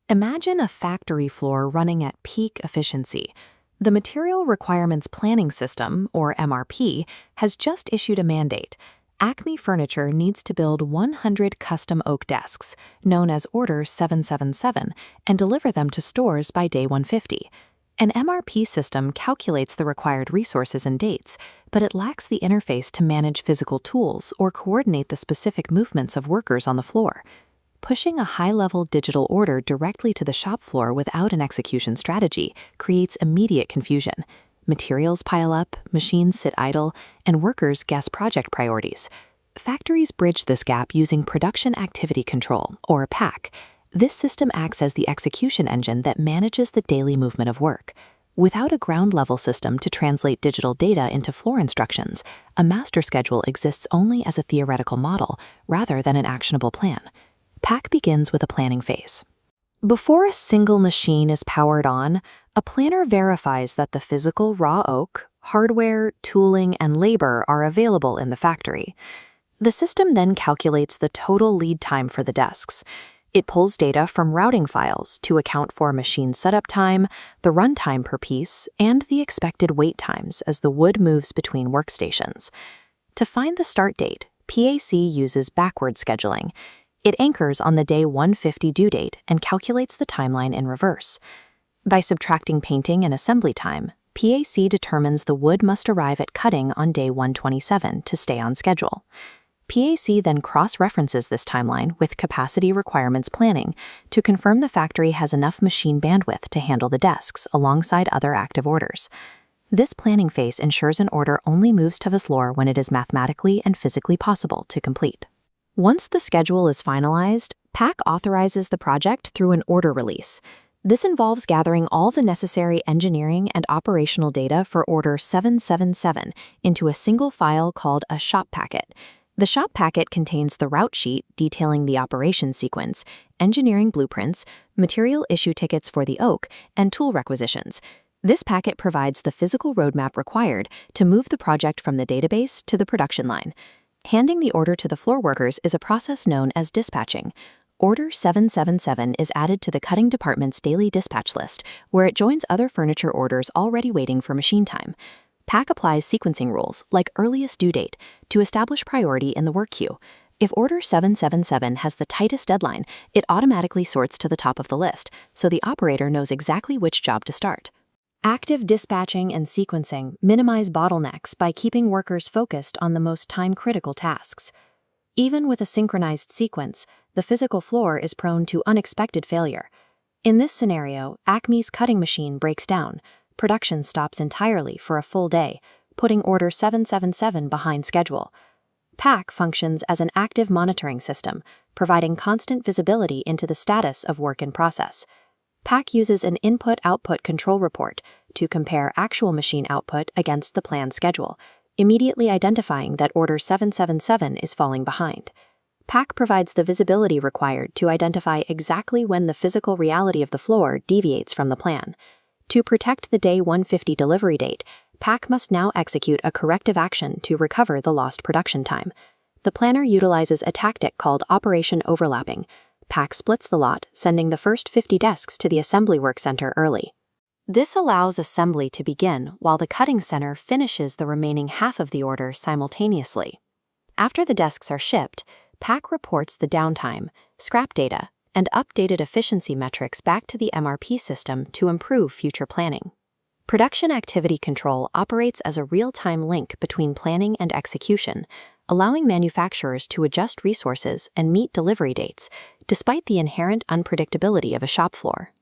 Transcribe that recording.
Imagine a factory floor running at peak efficiency. The Material Requirements Planning System, or MRP, has just issued a mandate. Acme Furniture needs to build 100 custom oak desks, known as Order 777, and deliver them to stores by day 150. An MRP system calculates the required resources and dates, but it lacks the interface to manage physical tools or coordinate the specific movements of workers on the floor. Pushing a high-level digital order directly to the shop floor without an execution strategy creates immediate confusion. Materials pile up, machines sit idle, and workers guess project priorities. Factories bridge this gap using Production Activity Control, or PAC. This system acts as the execution engine that manages the daily movement of work. Without a ground-level system to translate digital data into floor instructions, a master schedule exists only as a theoretical model rather than an actionable plan. PAC begins with a planning phase. Before a single machine is powered on, a planner verifies that the physical raw oak, hardware, tooling, and labor are available in the factory. The system then calculates the total lead time for the desks. It pulls data from routing files to account for machine setup time, the runtime per piece, and the expected wait times as the wood moves between workstations. To find the start date, PAC uses backward scheduling. It anchors on the day 150 due date and calculates the timeline in reverse. By subtracting painting and assembly time, PAC determines the wood must arrive at cutting on day 127 to stay on schedule. PAC then cross-references this timeline with capacity requirements planning to confirm the factory has enough machine bandwidth to handle the desks alongside other active orders. This planning phase ensures an order only moves to the floor when it is mathematically and physically possible to complete. Once the schedule is finalized, PAC authorizes the project through an order release. This involves gathering all the necessary engineering and operational data for Order 777 into a single file called a shop packet. The shop packet contains the route sheet detailing the operation sequence, engineering blueprints, material issue tickets for the oak, and tool requisitions. This packet provides the physical roadmap required to move the project from the database to the production line. Handing the order to the floor workers is a process known as dispatching. Order 777 is added to the cutting department's daily dispatch list, where it joins other furniture orders already waiting for machine time. PAC applies sequencing rules, like earliest due date, to establish priority in the work queue. If Order 777 has the tightest deadline, it automatically sorts to the top of the list, so the operator knows exactly which job to start. Active dispatching and sequencing minimize bottlenecks by keeping workers focused on the most time-critical tasks. Even with a synchronized sequence, the physical floor is prone to unexpected failure. In this scenario, Acme's cutting machine breaks down. Production stops entirely for a full day, putting Order 777 behind schedule. PAC functions as an active monitoring system, providing constant visibility into the status of work in process. PAC uses an input-output control report to compare actual machine output against the planned schedule, immediately identifying that Order 777 is falling behind. PAC provides the visibility required to identify exactly when the physical reality of the floor deviates from the plan. To protect the day 150 delivery date, PAC must now execute a corrective action to recover the lost production time. The planner utilizes a tactic called operation overlapping. PAC splits the lot, sending the first 50 desks to the assembly work center early. This allows assembly to begin while the cutting center finishes the remaining half of the order simultaneously. After the desks are shipped, PAC reports the downtime, scrap data, and updated efficiency metrics back to the MRP system to improve future planning. Production Activity Control operates as a real-time link between planning and execution, allowing manufacturers to adjust resources and meet delivery dates, despite the inherent unpredictability of a shop floor.